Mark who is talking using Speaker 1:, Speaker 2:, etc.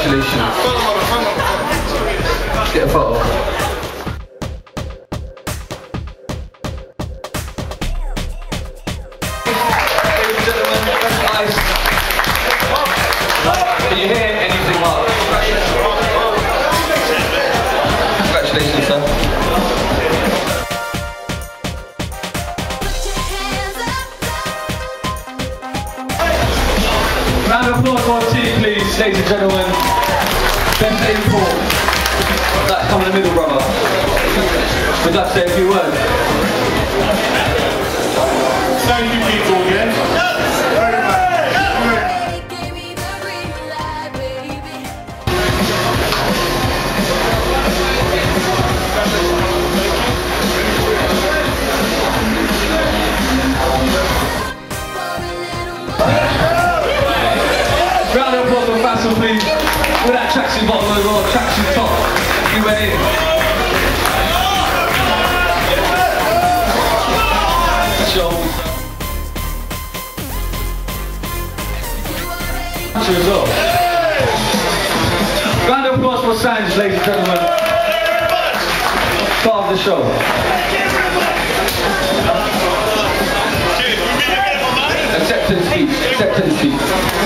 Speaker 1: Congratulations. Get a photo. Ladies and gentlemen, that's nice. Can you hear anything, Mark? Congratulations, sir. Round of applause for our team, please, ladies and gentlemen. Best import. That's coming in the middle, brother. We'd like to say a few words.
Speaker 2: Thank you, people, again. Very much.
Speaker 1: Round of applause for Faisal, please. With that tracksuit bottom as well, tracksuit top. You went in. Show. As well. Round of applause for Sanj, ladies and gentlemen. Start of the show. Acceptance speech. Acceptance speech.